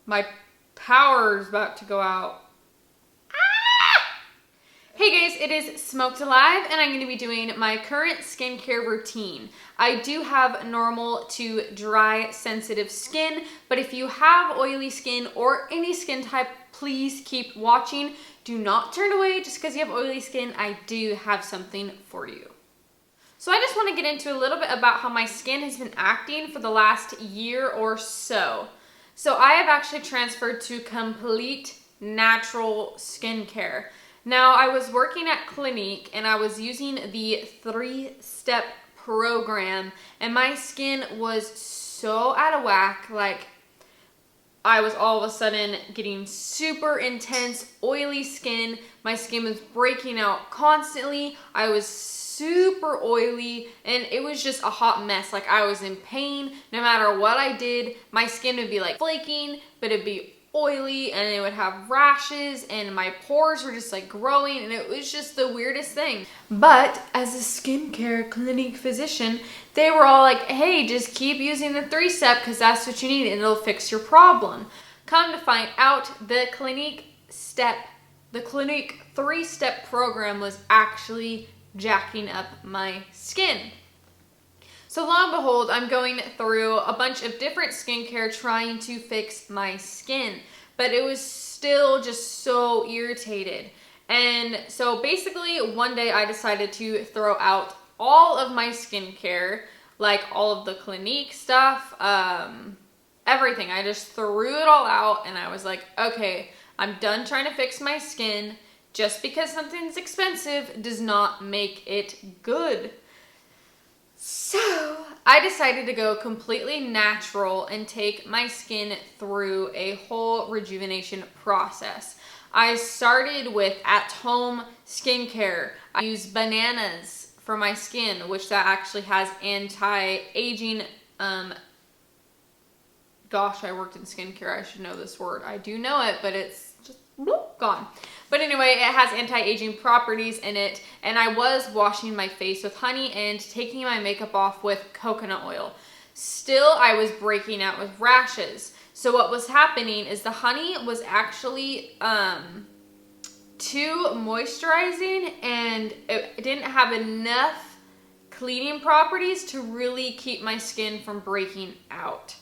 my power's about to go out. Hey guys, it is smokedalive and I'm going to be doing my current skincare routine. I do have normal to dry sensitive skin, but if you have oily skin or any skin type, please keep watching. Do not turn away just because you have oily skin. I do have something for you. So I just want to get into a little bit about how my skin has been acting for the last year or so. So I have actually transferred to complete natural skincare. Now, I was working at Clinique and I was using the 3-step program and my skin was so out of whack. Like, I was all of a sudden getting super intense, oily skin. My skin was breaking out constantly. I was super oily and it was just a hot mess. Like, I was in pain. No matter what I did, my skin would be like flaking, but it'd be oily and it would have rashes and my pores were just like growing and it was just the weirdest thing. But as a skincare Clinique physician, they were all like, hey, just keep using the 3-step because that's what you need and it'll fix your problem. Come to find out, the Clinique 3-step program was actually jacking up my skin. So lo and behold, I'm going through a bunch of different skincare trying to fix my skin, but it was still just so irritated. And so basically one day I decided to throw out all of my skincare, like all of the Clinique stuff, everything. I just threw it all out and I was like, okay, I'm done trying to fix my skin. Just because something's expensive does not make it good. So I decided to go completely natural and take my skin through a whole rejuvenation process. I started with at-home skincare. I use bananas for my skin, which that actually has anti-aging. Gosh, I worked in skincare. I should know this word. I do know it, but it's just gone. But anyway, it has anti-aging properties in it, and I was washing my face with honey and taking my makeup off with coconut oil. Still, I was breaking out with rashes. So what was happening is the honey was actually too moisturizing and it didn't have enough cleaning properties to really keep my skin from breaking out.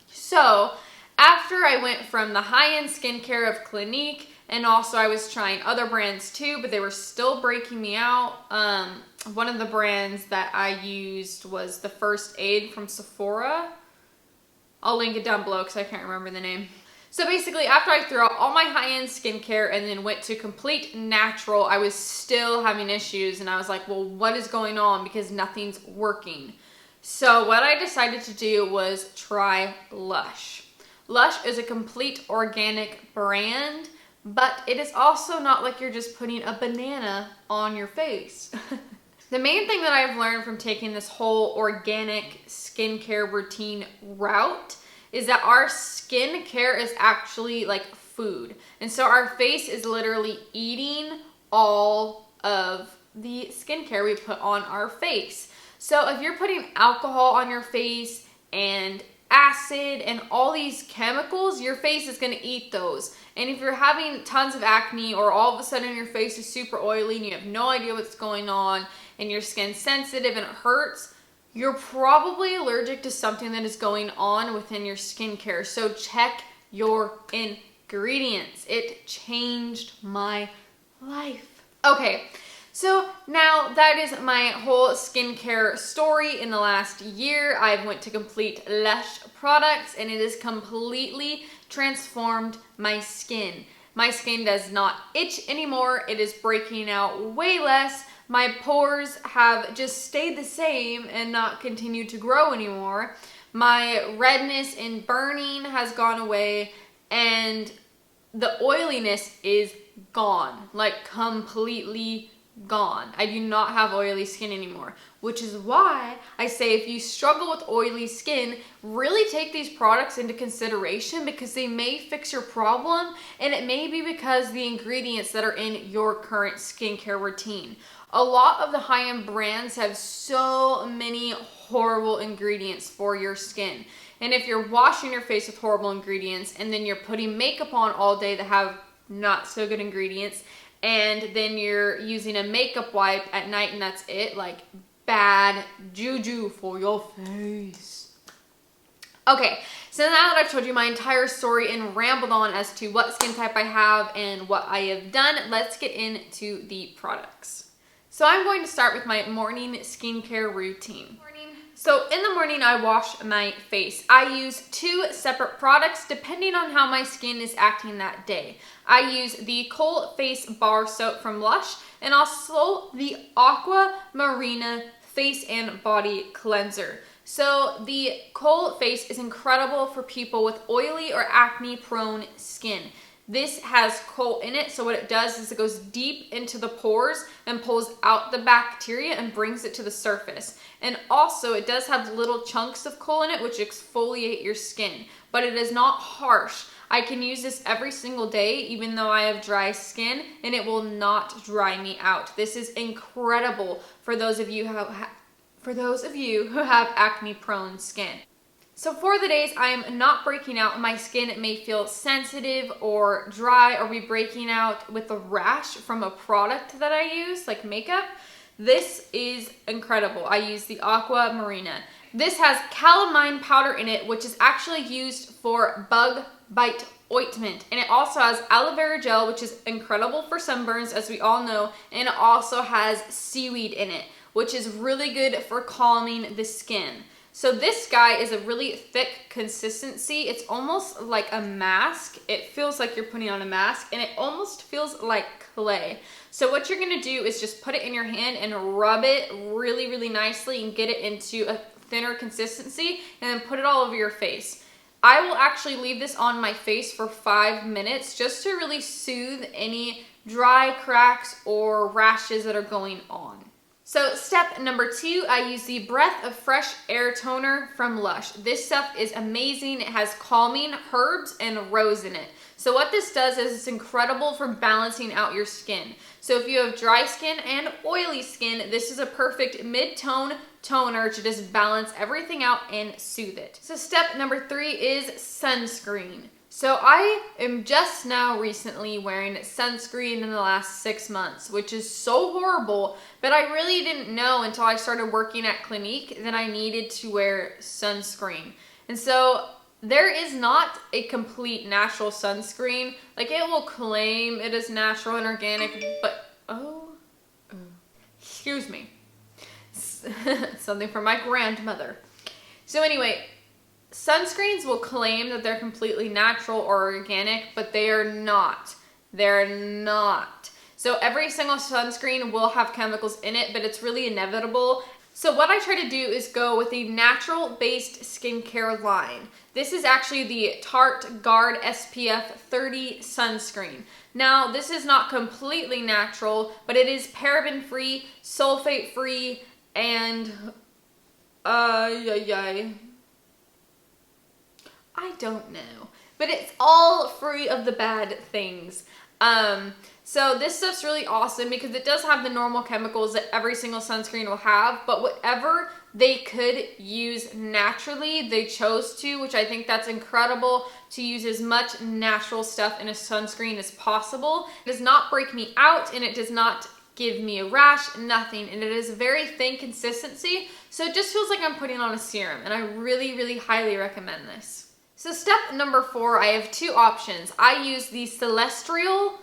So after I went from the high-end skincare of Clinique, and also I was trying other brands too, but they were still breaking me out. One of the brands that I used was the First Aid from Sephora. I'll link it down below because I can't remember the name. So basically, after I threw out all my high-end skincare and then went to complete natural, I was still having issues and I was like, well, what is going on? Because nothing's working. So what I decided to do was try Lush. Lush is a complete organic brand, but it is also not like you're just putting a banana on your face. The main thing that I've learned from taking this whole organic skincare routine route is that our skincare is actually like food. And so our face is literally eating all of the skincare we put on our face. So if you're putting alcohol on your face and acid and all these chemicals, your face is going to eat those. And if you're having tons of acne or all of a sudden your face is super oily and you have no idea what's going on and your skin's sensitive and it hurts, you're probably allergic to something that is going on within your skincare. So check your ingredients. It changed my life. Okay. So now that is my whole skincare story in the last year. I went to complete Lush Products and it has completely transformed my skin. My skin does not itch anymore. It is breaking out way less. My pores have just stayed the same and not continued to grow anymore. My redness and burning has gone away and the oiliness is gone, like completely gone. I do not have oily skin anymore, which is why I say if you struggle with oily skin, really take these products into consideration because they may fix your problem and it may be because the ingredients that are in your current skincare routine. A lot of the high-end brands have so many horrible ingredients for your skin. And if you're washing your face with horrible ingredients and then you're putting makeup on all day that have not so good ingredients, and then you're using a makeup wipe at night and that's it, like bad juju for your face. Okay, so now that I've told you my entire story and rambled on as to what skin type I have and what I have done, let's get into the products. So I'm going to start with my morning skincare routine. So in the morning, I wash my face. I use 2 separate products depending on how my skin is acting that day. I use the Kohl Face Bar Soap from Lush and also the Aqua Marina Face and Body Cleanser. So the Kohl Face is incredible for people with oily or acne prone skin. This has kohl in it, so what it does is it goes deep into the pores and pulls out the bacteria and brings it to the surface. And also it does have little chunks of kohl in it which exfoliate your skin, but it is not harsh. I can use this every single day even though I have dry skin, and it will not dry me out. This is incredible for those of you who have acne prone skin. So for the days I am not breaking out, my skin may feel sensitive or dry or be breaking out with a rash from a product that I use, like makeup, this is incredible. I use the Aqua Marina. This has calamine powder in it, which is actually used for bug bite ointment. And it also has aloe vera gel, which is incredible for sunburns, as we all know. And it also has seaweed in it, which is really good for calming the skin. So this guy is a really thick consistency. It's almost like a mask. It feels like you're putting on a mask, and it almost feels like clay. So what you're gonna do is just put it in your hand and rub it really, really nicely and get it into a thinner consistency, and then put it all over your face. I will actually leave this on my face for 5 minutes just to really soothe any dry cracks or rashes that are going on. So step number 2, I use the Breath of Fresh Air Toner from Lush. This stuff is amazing. It has calming herbs and rose in it. So what this does is it's incredible for balancing out your skin. So if you have dry skin and oily skin, this is a perfect mid-tone toner to just balance everything out and soothe it. So step number 3 is sunscreen. So I am just now recently wearing sunscreen in the last 6 months, which is so horrible, but I really didn't know until I started working at Clinique that I needed to wear sunscreen. And so there is not a complete natural sunscreen. Like, it will claim it is natural and organic, but excuse me. Something from my grandmother. So anyway, sunscreens will claim that they're completely natural or organic, but they are not. They're not. So every single sunscreen will have chemicals in it, but it's really inevitable. So what I try to do is go with a natural-based skincare line. This is actually the Tarte Guard SPF 30 sunscreen. Now, this is not completely natural, but it is paraben-free, sulfate-free, and I don't know, but it's all free of the bad things. So this stuff's really awesome because it does have the normal chemicals that every single sunscreen will have, but whatever they could use naturally, they chose to, which I think that's incredible, to use as much natural stuff in a sunscreen as possible. It does not break me out, and it does not give me a rash, nothing, and it is a very thin consistency, so it just feels like I'm putting on a serum, and I really, really highly recommend this. So step number 4, I have 2 options. I use the Celestial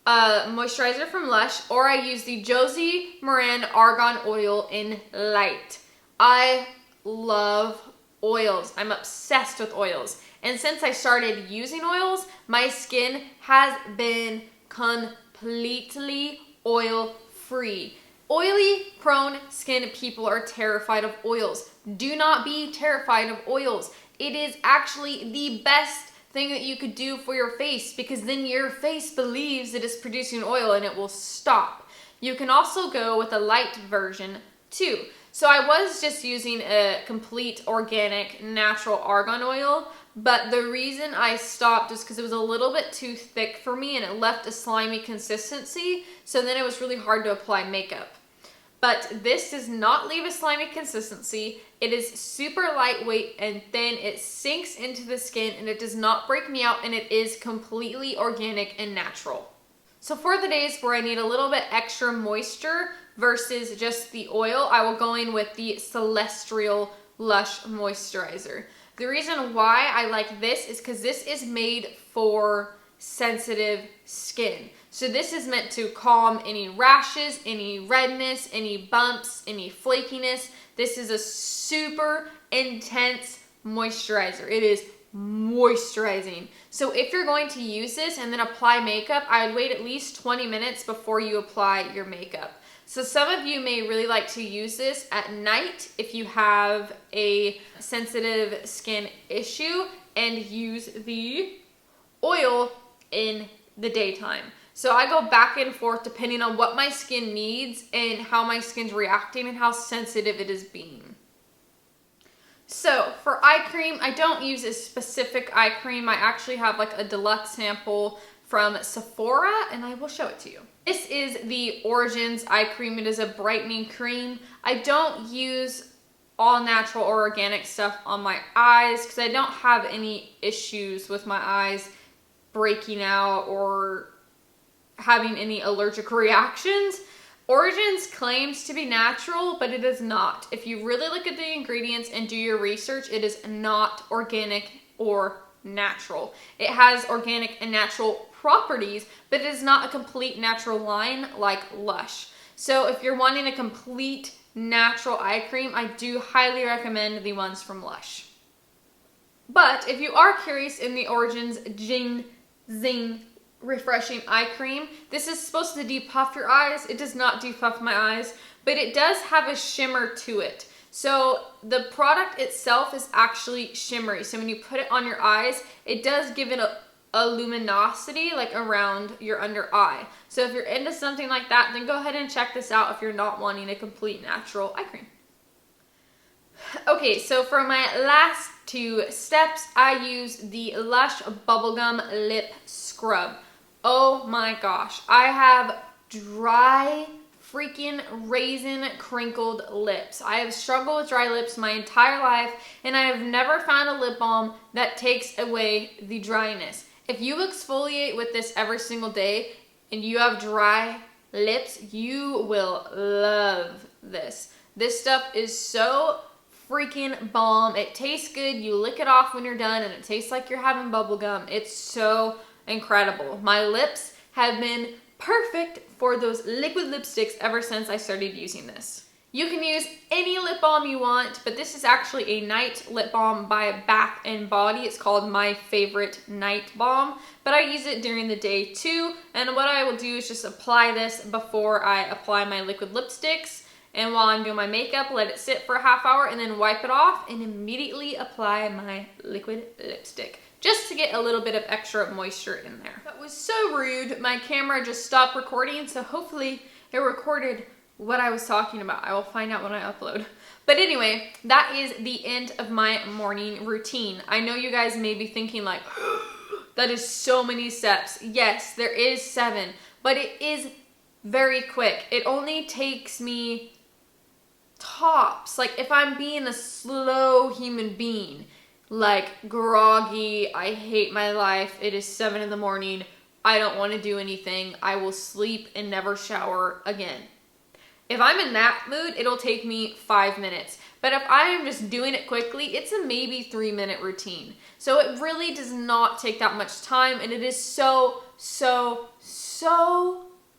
moisturizer from Lush, or I use the Josie Maran Argan Oil in Light. I love oils. I'm obsessed with oils. And since I started using oils, my skin has been completely oil-free. Oily prone skin people are terrified of oils. Do not be terrified of oils. It is actually the best thing that you could do for your face, because then your face believes it is producing oil and it will stop. You can also go with a light version too. So I was just using a complete organic natural argan oil, but the reason I stopped is because it was a little bit too thick for me and it left a slimy consistency, so then it was really hard to apply makeup. but this does not leave a slimy consistency. It is super lightweight and thin. It sinks into the skin and it does not break me out, and it is completely organic and natural. So for the days where I need a little bit extra moisture versus just the oil, I will go in with the Celestial Lush Moisturizer. The reason why I like this is because this is made for sensitive skin. So this is meant to calm any rashes, any redness, any bumps, any flakiness. This is a super intense moisturizer. It is moisturizing. So if you're going to use this and then apply makeup, I would wait at least 20 minutes before you apply your makeup. So some of you may really like to use this at night if you have a sensitive skin issue, and use the oil in the daytime. So I go back and forth depending on what my skin needs and how my skin's reacting and how sensitive it is being. So for eye cream, I don't use a specific eye cream. I actually have like a deluxe sample from Sephora, and I will show it to you. This is the Origins eye cream. It is a brightening cream. I don't use all natural or organic stuff on my eyes because I don't have any issues with my eyes breaking out or having any allergic reactions. Origins claims to be natural, but it is not. If you really look at the ingredients and do your research, it is not organic or natural. It has organic and natural properties, but it is not a complete natural line like Lush. So if you're wanting a complete natural eye cream, I do highly recommend the ones from Lush. But if you are curious in the Origins Zing Refreshing Eye Cream, this is supposed to depuff your eyes. It does not depuff my eyes, but it does have a shimmer to it. So the product itself is actually shimmery. So when you put it on your eyes, it does give it a luminosity like around your under eye. So if you're into something like that, then go ahead and check this out if you're not wanting a complete natural eye cream. Okay, so for my last two steps, I use the Lush Bubblegum Lip Scrub. Oh my gosh, I have dry, freaking raisin crinkled lips. I have struggled with dry lips my entire life, and I have never found a lip balm that takes away the dryness. If you exfoliate with this every single day and you have dry lips, you will love this. This stuff is so freaking bomb. It tastes good. You lick it off when you're done and it tastes like you're having bubble gum. It's so incredible. My lips have been perfect for those liquid lipsticks ever since I started using this. You can use any lip balm you want, but this is actually a night lip balm by Bath & Body. It's called My Favorite Night Balm, but I use it during the day too. And what I will do is just apply this before I apply my liquid lipsticks. And while I'm doing my makeup, let it sit for a half hour and then wipe it off and immediately apply my liquid lipstick, just to get a little bit of extra moisture in there. That was so rude. My camera just stopped recording, so hopefully it recorded what I was talking about. I will find out when I upload. But anyway, that is the end of my morning routine. I know you guys may be thinking like, that is so many steps. Yes, there is 7, but it is very quick. It only takes me tops, like if I'm being a slow human being, like groggy, I hate my life, it is 7 in the morning, I don't want to do anything, I will sleep and never shower again. If I'm in that mood, it'll take me 5 minutes. But if I am just doing it quickly, it's a maybe 3-minute routine. So it really does not take that much time, and it is so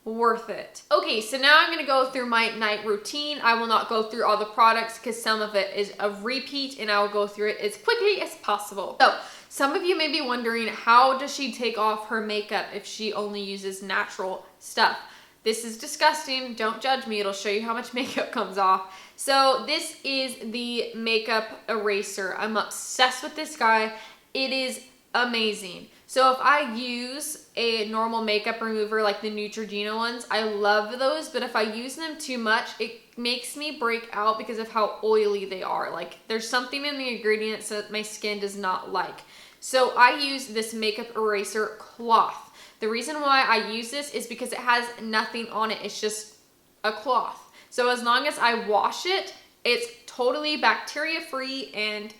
worth it. Okay, so now I'm gonna go through my night routine. I will not go through all the products because some of it is a repeat, and I will go through it as quickly as possible. So some of you may be wondering, how does she take off her makeup if she only uses natural stuff? This is disgusting. Don't judge me. It'll show you how much makeup comes off. So this is the makeup eraser. I'm obsessed with this guy. It is amazing. So if I use a normal makeup remover like the Neutrogena ones, I love those, but if I use them too much, it makes me break out because of how oily they are. Like there's something in the ingredients that my skin does not like. So I use this makeup eraser cloth. The reason why I use this is because it has nothing on it. It's just a cloth. So as long as I wash it, it's totally bacteria free and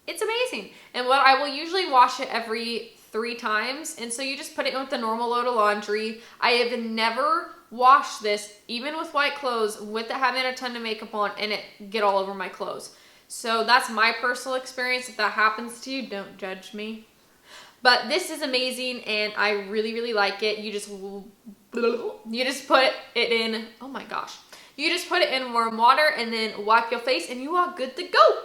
it's amazing. And what I will usually wash it every 3 times. And so you just put it in with the normal load of laundry. I have never washed this, even with white clothes, with having a ton of makeup on and it get all over my clothes. So that's my personal experience. If that happens to you, don't judge me. But this is amazing and I really, really like it. You just put it in, oh my gosh. You just put it in warm water and then wipe your face and you are good to go.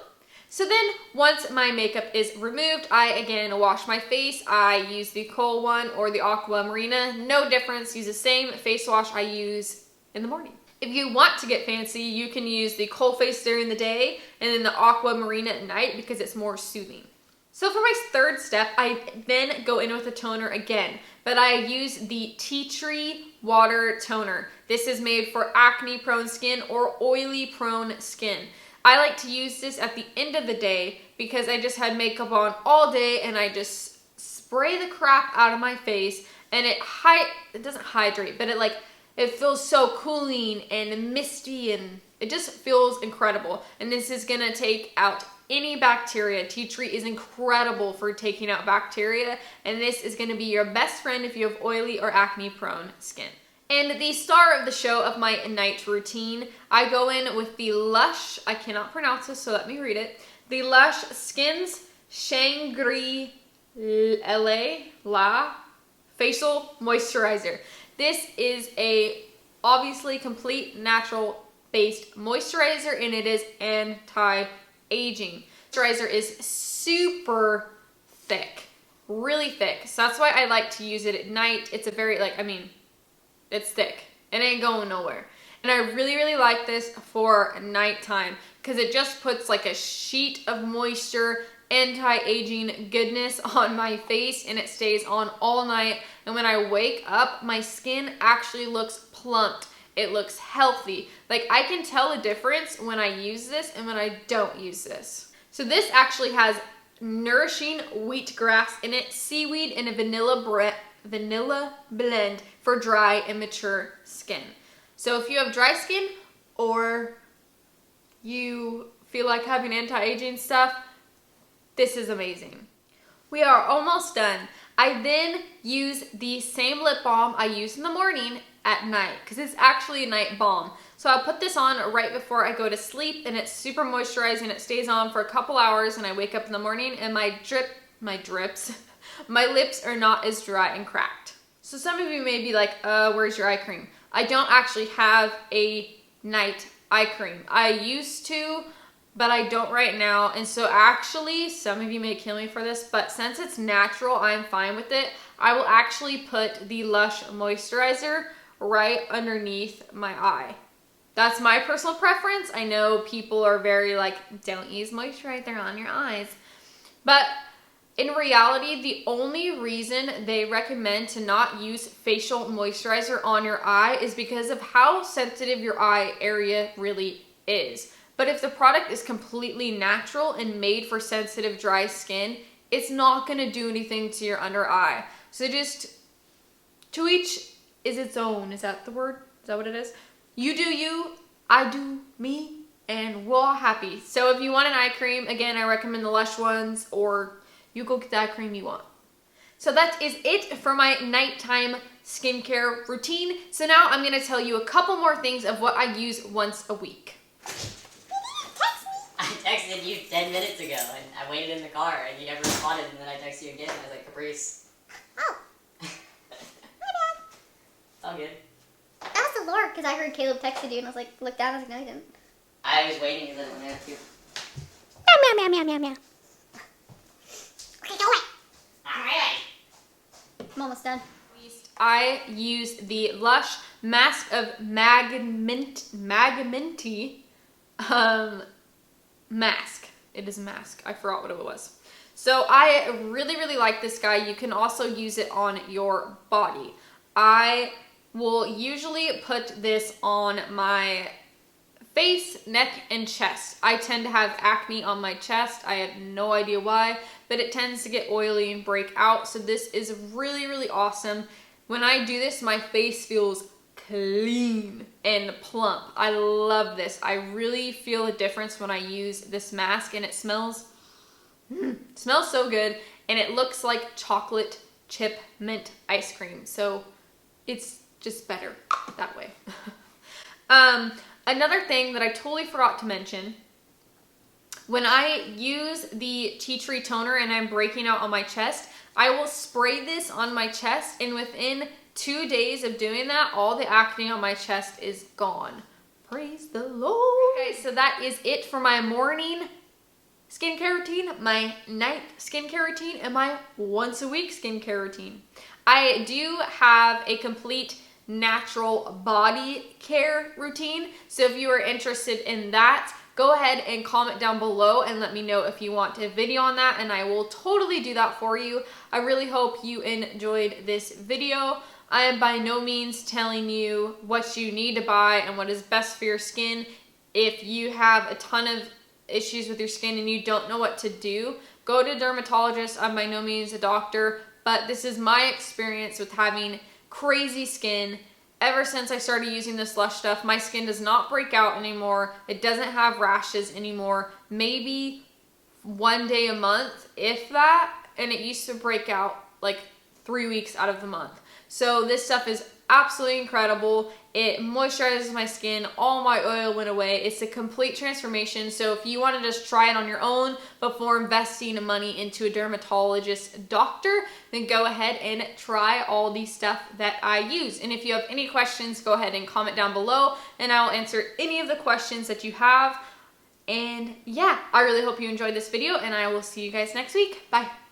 So then once my makeup is removed, I again wash my face. I use the Kohl one or the Aqua Marina. No difference, use the same face wash I use in the morning. If you want to get fancy, you can use the Kohl face during the day and then the Aqua Marina at night because it's more soothing. So for my third step, I then go in with a toner again, but I use the Tea Tree Water Toner. This is made for acne prone skin or oily prone skin. I like to use this at the end of the day because I just had makeup on all day and I just spray the crap out of my face and it doesn't hydrate, but it feels so cooling and misty and it just feels incredible. And this is gonna take out any bacteria. Tea tree is incredible for taking out bacteria and this is gonna be your best friend if you have oily or acne prone skin. And the star of the show of my night routine, I go in with the Lush, I cannot pronounce this, so let me read it. The Lush Skins Shangri-La Facial Moisturizer. This is a obviously complete natural based moisturizer and it is anti-aging. Moisturizer is super thick, really thick. So that's why I like to use it at night. It's a very it's thick. It ain't going nowhere. And I really, really like this for nighttime because it just puts like a sheet of moisture, anti-aging goodness on my face and it stays on all night. And when I wake up, my skin actually looks plumped. It looks healthy. Like I can tell a difference when I use this and when I don't use this. So this actually has nourishing wheatgrass in it, seaweed, and a vanilla blend for dry and mature skin. So if you have dry skin or you feel like having anti-aging stuff, this is amazing. We are almost done. I then use the same lip balm I use in the morning at night because it's actually a night balm. So I'll put this on right before I go to sleep and it's super moisturizing. It stays on for a couple hours and I wake up in the morning and my lips are not as dry and cracked. So some of you may be like, where's your eye cream? I don't actually have a night eye cream. I used to, but I don't right now. And so actually, some of you may kill me for this, but since it's natural, I'm fine with it. I will actually put the Lush moisturizer right underneath my eye. That's my personal preference. I know people are very like, don't use moisturizer on your eyes. But in reality, the only reason they recommend to not use facial moisturizer on your eye is because of how sensitive your eye area really is. But if the product is completely natural and made for sensitive dry skin, it's not gonna do anything to your under eye. So just, to each is its own. Is that the word? Is that what it is? You do you, I do me, and we're all happy. So if you want an eye cream, again, I recommend the Lush ones, or you go get the eye cream you want. So that is it for my nighttime skincare routine. So now I'm gonna tell you a couple more things of what I use once a week. I texted you 10 minutes ago and I waited in the car and you never responded and then I texted you again and I was like, Caprice. Oh. My bad. It's all good. That was the Lord, because I heard Caleb texted you and I was like, look down, I was like, no, you didn't. I was waiting because I didn't want to ask you. Meow, meow, meow, meow, meow. Okay, go away. Alright. I'm almost done. I use the Lush Mask of Magmenti mask. It is a mask. I forgot what it was. So I really, really like this guy. You can also use it on your body. I will usually put this on my face, neck, and chest. I tend to have acne on my chest. I have no idea why, but it tends to get oily and break out. So this is really, really awesome. When I do this, my face feels clean and plump. I love this. I really feel a difference when I use this mask, and it smells so good, and it looks like chocolate chip mint ice cream. So it's just better that way. Another thing that I totally forgot to mention, when I use the tea tree toner and I'm breaking out on my chest, I will spray this on my chest, and within 2 days of doing that, all the acne on my chest is gone. Praise the Lord. Okay, so that is it for my morning skincare routine, my night skincare routine, and my once a week skincare routine. I do have a complete natural body care routine, so if you are interested in that, go ahead and comment down below and let me know if you want a video on that, and I will totally do that for you. I really hope you enjoyed this video. I am by no means telling you what you need to buy and what is best for your skin. If you have a ton of issues with your skin and you don't know what to do, go to a dermatologist. I'm by no means a doctor, but this is my experience with having crazy skin. Ever since I started using this Lush stuff, my skin does not break out anymore. It doesn't have rashes anymore. Maybe 1 day a month, if that, and it used to break out like 3 weeks out of the month. So this stuff is absolutely incredible. It moisturizes my skin. All my oil went away. It's a complete transformation. So if you want to just try it on your own before investing money into a dermatologist doctor, then go ahead and try all the stuff that I use. And if you have any questions, go ahead and comment down below, and I will answer any of the questions that you have. And yeah, I really hope you enjoyed this video, and I will see you guys next week. Bye.